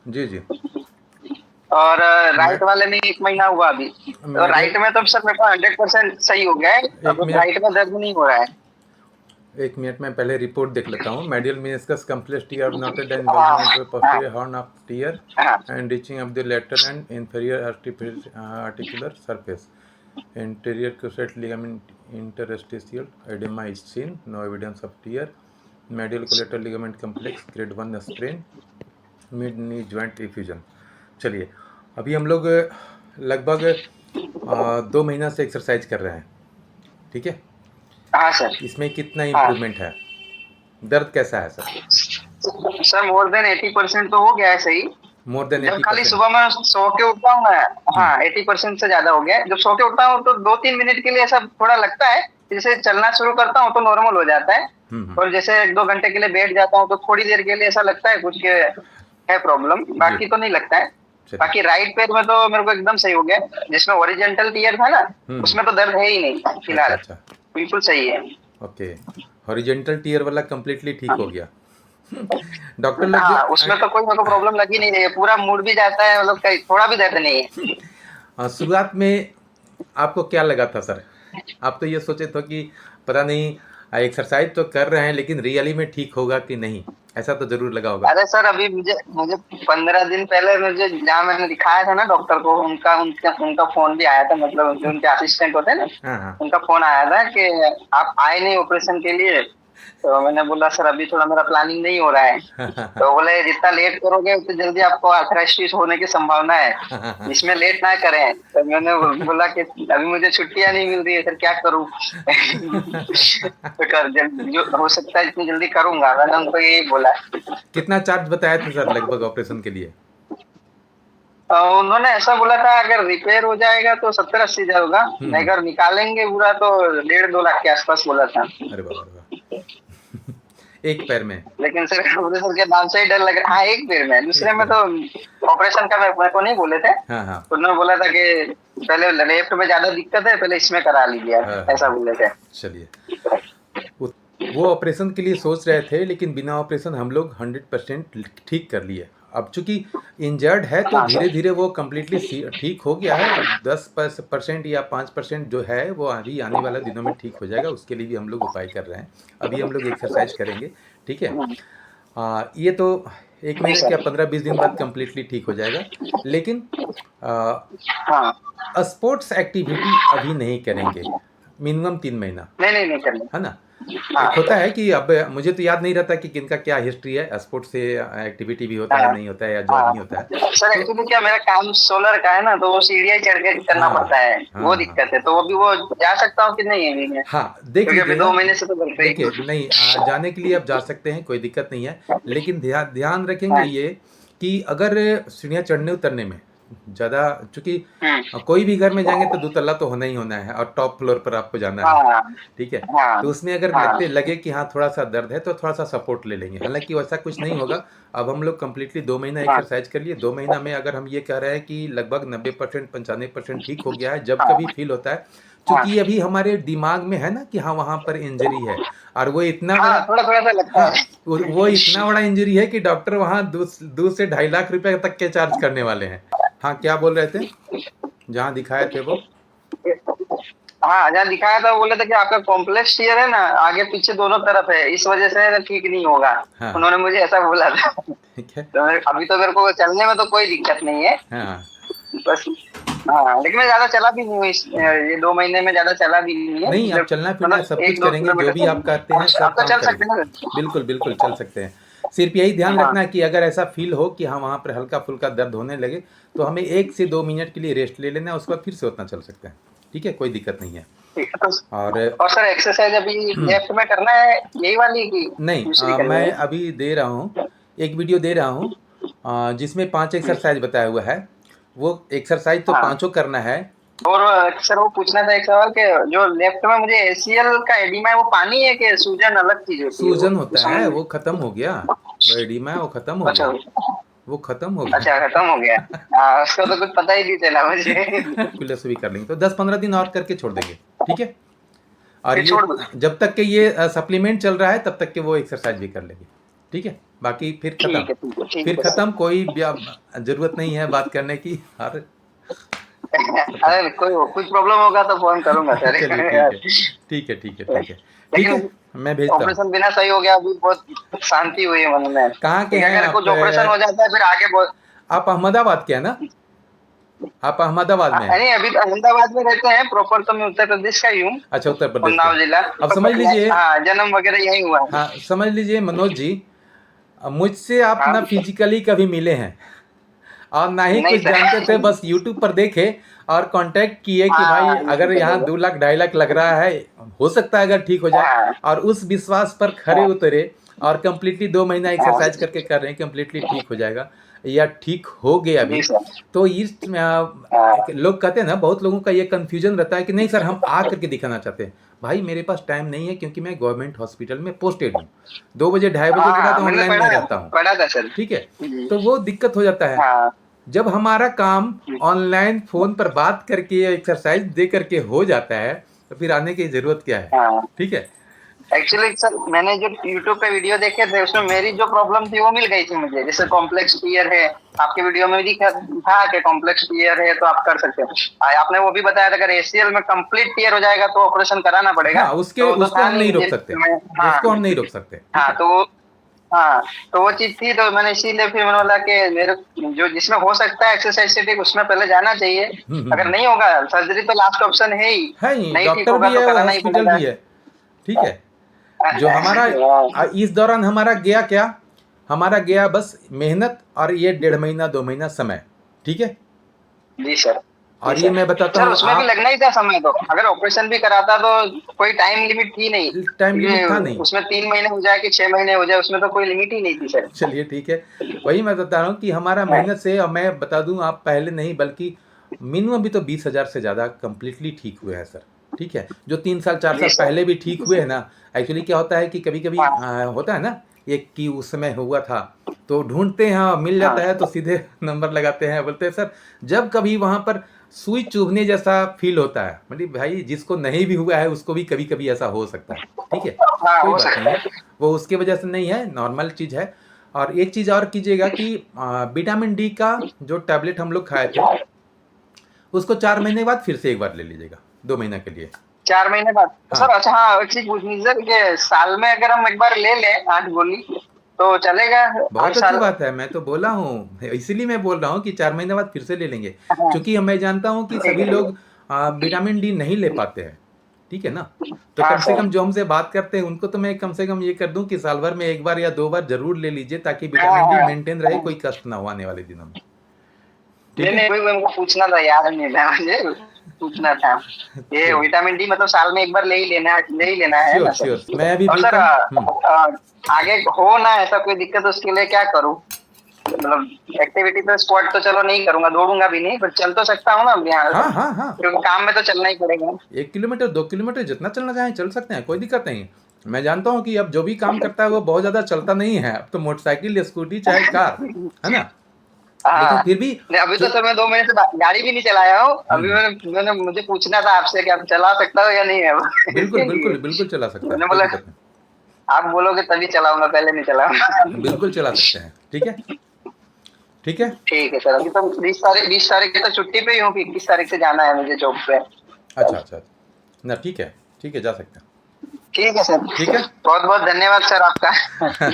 जी जी। और मैं राइट वाले में 1 महीना हुआ अभी। तो मेडियल राइट में तो सर मेरे को 100% सही हो गया है, एक अब मिनट राइट में दर्द नहीं हो रहा है। एक मिनट में पहले रिपोर्ट देख लेता हूँ। Medial meniscus complex tear noted and हाँ involving into the हाँ posterior horn of tear हाँ। and reaching up the lateral and inferior articular surface. Anterior cruciate ligament interstitial edema is seen. No evidence of tear. Medial collateral ligament complex grade 1 sprain. Mid knee joint effusion. चलिए, अभी हम लोग लगभग 2 महीना से exercise कर रहे हैं, ठीक है। हाँ सर। इसमें कितना हाँ इम्प्रूवमेंट है? दर्द कैसा है सर? सर, मोर देन 80% तो हो गया है सही। मोर देन जब एटी खाली परसेंट सुबह में सो के उठता हूँ मैं, हाँ 80% से ज्यादा हो गया है। जब सो के उठता हूँ तो 2-3 मिनट के लिए ऐसा थोड़ा लगता है, जैसे चलना शुरू करता हूँ तो नॉर्मल हो जाता है। और जैसे 1-2 घंटे के लिए बैठ जाता हूँ तो थोड़ी देर के लिए ऐसा लगता है कुछ के है प्रॉब्लम, जी। बाकी तो नहीं लगता है। चलिए। बाकी राइट पैर में तो मेरे को एकदम सही हो गया है। जिसमें ओरिजेंटल टीयर था ना, उसमें तो दर्द है ही नहीं अच्छा फिलहाल, अच्छा। बिल्कुल सही है। ओके। हॉरिजेंटल टीयर वाला कंप्लीटली ठीक हो गया। डॉक्टर लोग जो हाँ, उसमें तो कोई मेरे को प्रॉब्लम लगी नहीं रही है, पूरा मूड भी जाता है, मतलब थोड़ा भी दर्द नहीं है। शुरुआत में आपको क्या लगा था सर? आप तो ये सोचे थे कि पता नहीं एक्सरसाइज तो कर रहे हैं लेकिन रियली में ठीक होगा कि नहीं, ऐसा तो जरूर लगा होगा। अरे सर, अभी मुझे मुझे 15 दिन पहले मुझे जहाँ मैंने दिखाया था ना डॉक्टर को, उनका उनका उनका फोन भी आया था, मतलब जो उनके असिस्टेंट होते हैं ना, हाँ हाँ। उनका फोन आया था कि आप आए नहीं ऑपरेशन के लिए। तो मैंने बोला सर अभी थोड़ा मेरा प्लानिंग नहीं हो रहा है। तो बोले जितना लेट करोगे उतनी जल्दी आपको आर्थराइटिस होने की संभावना है, इसमें लेट ना करें। तो मैंने बोला कि अभी मुझे छुट्टियां नहीं मिल रही है सर, क्या करूं। तो जो हो सकता है जितनी जल्दी करूंगा, मैंने उनको यही बोला। कितना चार्ज बताए थे सर लगभग ऑपरेशन के लिए? उन्होंने ऐसा बोला था अगर रिपेयर हो जाएगा तो 70-80 हजार होगा, अगर निकालेंगे पूरा तो 1.5-2 लाख के आसपास बोला था। अरे बाबा अरे बाबा। एक पैर में? लेकिन सर ऑपरेशन के नाम से ही डर लग रहा है। हाँ, एक पैर में, दूसरे एक में पैर। तो ऑपरेशन का मेरे को नहीं बोले थे। हाँ हाँ। उन्होंने बोला था कि पहले लेफ्ट में ज्यादा दिक्कत है, पहले इसमें करा लीजिए, हाँ हाँ ऐसा हाँ। बोले थे। चलिए। वो वो ऑपरेशन के लिए सोच रहे थे लेकिन बिना ऑपरेशन हम लोग 100% ठीक कर लिए। अब चूंकि इंजर्ड है तो हाँ धीरे सर। धीरे वो कम्प्लीटली ठीक हो गया है। अब 10% या 5% जो है वो अभी आने वाले दिनों में ठीक हो जाएगा, उसके लिए भी हम लोग उपाय कर रहे हैं। अभी हम लोग एक्सरसाइज करेंगे, ठीक है। ये तो एक जी महीने क्या सर। 15-20 दिन बाद कम्प्लीटली ठीक हो जाएगा। लेकिन हाँ। स्पोर्ट्स एक्टिविटी अभी नहीं करेंगे, मिनिमम 3 महीना, नहीं नहीं नहीं करनी। है ना। एक होता हाँ है कि अब मुझे तो याद नहीं रहता कि किनका क्या हिस्ट्री है, स्पोर्ट्स से एक्टिविटी भी होता है हाँ नहीं होता है या जॉब हाँ। नहीं होता है। सर तो एक्चुअली क्या, मेरा काम सोलर का है ना, तो वो सीढ़ियाँ चढ़ के करना हाँ पड़ता है, वो हाँ हाँ दिक्कत है। तो अभी वो जा सकता हूँ कि नहीं अभी मैं, हाँ, देख क्योंकि अभी लीजिएगा। 2 महीने से तो घर पे ही देखिए हूँ। नहीं, जाने के लिए आप जा सकते हैं, कोई दिक्कत नहीं है। लेकिन ध्यान ध्यान रखेंगे हाँ। ये कि अगर सीढ़ियाँ चढ़ने उतरने में ज़्यादा, चूँकि हम्म। कोई भी घर में जाएंगे तो 2 तल्ला तो होना ही होना है और टॉप फ्लोर पर आपको जाना है, हाँ ठीक है। हाँ तो उसमें अगर हाँ लगते लगे कि हाँ थोड़ा सा दर्द है तो थोड़ा सा सपोर्ट ले लेंगे, हालांकि वैसा कुछ नहीं होगा। अब हम लोग कम्प्लीटली 2 महीना हाँ एक्सरसाइज कर लिए, 2 महीना में अगर हम ये कह रहे हैं कि लगभग 90% 95% ठीक हो गया है, जब कभी हाँ फील होता है, हाँ चूंकि अभी हमारे दिमाग में है ना कि हाँ वहाँ पर इंजरी है, और वो इतना हाँ, बड़ा, थोड़ा थोड़ा सा लगता हाँ है। वो इतना बड़ा इंजरी है कि डॉक्टर वहाँ 2 से 2.5 लाख रुपए तक के चार्ज करने वाले हैं। हाँ क्या बोल रहे थे, जहाँ दिखाए थे वो? हाँ, जहाँ दिखाया था वो बोले थे कि आपका कॉम्प्लेक्स टीयर है ना, आगे पीछे दोनों तरफ है, इस वजह से ठीक नहीं होगा। हाँ उन्होंने मुझे ऐसा बोला था। ठीक है। तो अभी तो मेरे को चलने में तो कोई दिक्कत नहीं है, हाँ बस। हाँ, लेकिन मैं ज्यादा चला भी नहीं हूँ ये 2 महीने में, ज्यादा चला भी नहीं है, नहीं, आप चलना फिरना मतलब सब कुछ एक दो करेंगे, जो किलोमीटर भी आप करते हैं सब आपका काम चल करेंगे। सकते हैं ना। बिल्कुल बिल्कुल चल सकते हैं। सिर्फ यही ध्यान हाँ रखना है कि अगर ऐसा फील हो कि हाँ वहाँ पर हल्का फुल्का दर्द होने लगे तो हमें 1 से 2 मिनट के लिए रेस्ट ले लेना है, उसके बाद फिर से उतना चल सकते हैं, ठीक है, कोई दिक्कत नहीं है। ठीक है। और और सर एक्सरसाइज अभी लेफ्ट में करना है, यही वाली की नहीं, दूसरी करनी मैं है? अभी दे रहा हूँ, एक वीडियो दे रहा हूँ जिसमें 5 एक्सरसाइज बताया हुआ है। वो एक्सरसाइज तो हाँ। पांचों करना है। और सर वो पूछना था एक सवाल के, जो लेफ्ट में मुझे एसीएल का एडिमा है, वो पानी है कि सूजन अलग चीज होती है, सूजन वो होता समझ है, में। वो खत्म हो गया। वो एडिमा है, वो खत्म हो अच्छा। गया। वो खत्म हो अच्छा, गया। खत्म हो गया। हाँ, उसका तो कुछ पता ही नहीं चला मुझे। प्लस भी कर लेंगे तो 10-15 दिन और करके छोड़ देंगे, ठीक है। और फिर ये छोड़ दो। जब तक के ये सप्लीमेंट चल रहा है तब तक के वो एक्सरसाइज भी कर लेंगे, ठीक है। बाकी फिर ठीक है, खत्म, ठीक है, ठीक फिर है सर। खत्म, कोई जरूरत नहीं है बात करने की। और अरे कुछ प्रॉब्लम होगा तो फोन करूंगा सर। चलिए ठीक है, ठीक है, ठीक है, ठीक है, ठीक है, लेकिन मैं भेजता हूँ। ऑपरेशन बिना सही हो गया, अभी बहुत शांति हुई है मन में, कहाँ के क्योंकि हैं अगर आप? कुछ ऑपरेशन हो जाता है फिर आगे बहुत। आप अहमदाबाद के हैं ना? आप अहमदाबाद में हैं? नहीं, अभी तो अहमदाबाद में रहते हैं, प्रॉपर तो मैं उत्तर प्रदेश का ही हूँ, अच्छा, उत्तर प्रदेश के। उन्नाव जिला। अब समझ लीजिए, हाँ, जन्म वगैरह यही हुआ है। हाँ समझ लीजिए मनोज जी, मुझसे आप हाँ, ना फिजिकली कभी मिले हैं और ना ही नहीं कुछ जानते थे, सर। बस यूट्यूब पर देखे और कांटेक्ट किए कि भाई हाँ, अगर YouTube यहाँ पर 2 लाख 2.5 लाख लग रहा है, हो सकता है अगर ठीक हो जाए, हाँ, और उस विश्वास पर खरे हाँ, उतरे और कंप्लीटली 2 महीना हाँ, एक्सरसाइज करके कर रहे हैं, कंप्लीटली ठीक हो जाएगा या ठीक हो गया जी अभी। सर। तो इस हाँ, लोग कहते हैं ना, बहुत लोगों का ये कंफ्यूजन रहता है कि नहीं सर हम आ करके दिखाना चाहते हैं। भाई मेरे पास टाइम नहीं है, क्योंकि मैं गवर्नमेंट हॉस्पिटल में पोस्टेड हूँ, 2 बजे 2:30 बजे के बाद हाँ, मैंने ऑनलाइन नहीं पढ़ा रहता हूँ। पढ़ा था सर। ठीक है, जी। तो वो दिक्कत हो जाता है। हाँ, जब हमारा काम ऑनलाइन फोन पर बात करके या एक्सरसाइज दे करके हो जाता है, तो फिर आने की जरूरत क्या है? हाँ। ठीक है। एक्चुअली सर, मैंने जो YouTube पे वीडियो देखे थे उसमें मेरी जो प्रॉब्लम थी वो मिल गई थी मुझे, जैसे कॉम्प्लेक्स टीयर है, आपके वीडियो में भी दिखा था कि कॉम्प्लेक्स टीयर है तो आप कर सकते हो। आपने वो भी बताया था अगर ACL में कंप्लीट टीयर हो जाएगा तो ऑपरेशन कराना पड़ेगा। हाँ, तो वो तो उसको था हम नहीं नहीं रोक मुझे सकते, हाँ, उसको हम नहीं रोक सकते। ठीक हाँ, है। हाँ, तो वो चीज थी, तो मैंने इसीलिए फिर मैंने बोला कि मेरे जो जिसमें हो सकता है एक्सरसाइज से ठीक उसमें पहले जाना चाहिए। अगर नहीं होगा, सर्जरी तो लास्ट ऑप्शन है ही, है ही, नहीं ठीक डॉक्टर होगा भी तो है, कराना ही हॉस्पिटल पड़ेगा। भी है। ठीक है। जो हमारा इस दौरान हमारा गया क्या, हमारा गया बस मेहनत और ये 1.5 महीना 2 महीना समय। ठीक है। जी सर। जी और ये सर। मैं बताता सर हूँ उसमें भी आप, लगना ही था समय, तो अगर ऑपरेशन भी कराता तो कोई टाइम लिमिट थी नहीं, टाइम लिमिट था क्योंकि नहीं। उसमें 3 महीने हो जाए कि 6 महीने हो जाए, उसमें तो कोई लिमिट ही नहीं थी सर। चलिए ठीक है, वही मैं बता रहा हूँ कि हमारा हाँ, मेहनत से, और मैं बता दूं आप पहले नहीं बल्कि मिनिमम भी तो 20,000 से ज़्यादा कंप्लीटली ठीक हुए हैं सर। ठीक है, जो 3 साल 4 साल जी सर। पहले भी ठीक हुए हैं ना। एक्चुअली क्या होता है कि कभी कभी हाँ, होता है ना, एक कि उस समय हुआ था तो ढूंढते हैं, मिल हाँ, जाता है तो सीधे नंबर लगाते हैं, बोलते हैं सर जब कभी वहाँ पर सुई चुभने जैसा फील होता है, मतलब भाई जिसको नहीं भी हुआ है उसको भी कभी कभी ऐसा हो सकता है। ठीक है, हाँ, कोई हो बात नहीं सकता है, है। वो उसके वजह से नहीं है, नॉर्मल चीज़ है। और एक चीज़ और कीजिएगा कि विटामिन डी का जो टैबलेट हम लोग खाए थे, उसको 4 महीने बाद फिर से एक बार ले लीजिएगा, 2 महीना के लिए। 4 महीने बाद हाँ, सर? अच्छा, हाँ, एक चीज पूछनी थी सर कि साल में अगर हम एक बार ले लें 8 गोली तो चलेगा हर बहुत अच्छी साल? बात है, मैं तो बोला हूँ, इसीलिए मैं बोल रहा हूँ कि 4 महीने बाद फिर से ले लेंगे। हाँ, क्योंकि मैं जानता हूँ कि ठीक सभी है। लोग विटामिन डी नहीं ले पाते हैं। ठीक है ना। तो हाँ कम से सर। कम जो हमसे बात करते हैं उनको तो मैं कम से कम ये कर दूं कि साल भर में एक बार या 2 बार जरूर ले लीजिए, ताकि हाँ, विटामिन डी हाँ, मेंटेन रहे, हाँ। कोई कष्ट ना हो आने वाले दिनों में। ठीक नहीं, है। नहीं, वही हमको पूछना था, याद नहीं था मुझे, पूछना था। ये चलिए, विटामिन डी मतलब साल में एक बार ले ही लेना है श्योर ना श्योर, सर? मैं अभी और सर भेजता हूँ। आगे हो ना ऐसा कोई दिक्कत, उसके लिए क्या करूँ? मतलब एक्टिविटी तो स्क्वाट तो चलो नहीं करूंगा, दौड़ूंगा भी नहीं, पर चल तो सकता हूँ ना यहाँ, हाँ हाँ हाँ, क्योंकि काम में तो चलना ही पड़ेगा। 1 किलोमीटर 2 किलोमीटर जितना चलना चाहें चल सकते हैं, कोई दिक्कत नहीं है। मैं जानता हूँ कि अब जो भी काम करता है वो बहुत ज़्यादा चलता नहीं है, अब तो मोटरसाइकिल, स्कूटी, चाहे कार, है ना। लेकिन हाँ, फिर भी नहीं, अभी तो जो, सर मैं 2 महीने से गाड़ी भी नहीं चलाया हूँ। अभी मैंने मुझे पूछना था आपसे कि आप चला सकता हो या नहीं है, बिल्कुल इसके लिए बिल्कुल बिल्कुल चला सकता है, मैंने कोई बोला दिक्कत नहीं। आप बोलोगे तभी चलाऊंगा, पहले नहीं चलाऊंगा। बिल्कुल चला सकते हैं। ठीक है। ठीक है। ठीक है सर, अभी तो 20 तारीख की तो छुट्टी पे ही हूँ, 21 तारीख से जाना है मुझे जॉब पे। अच्छा अच्छा अच्छा। ना ठीक है, ठीक है, जा सकते हैं। ठीक है सर। ठीक है। बहुत बहुत धन्यवाद सर आपका।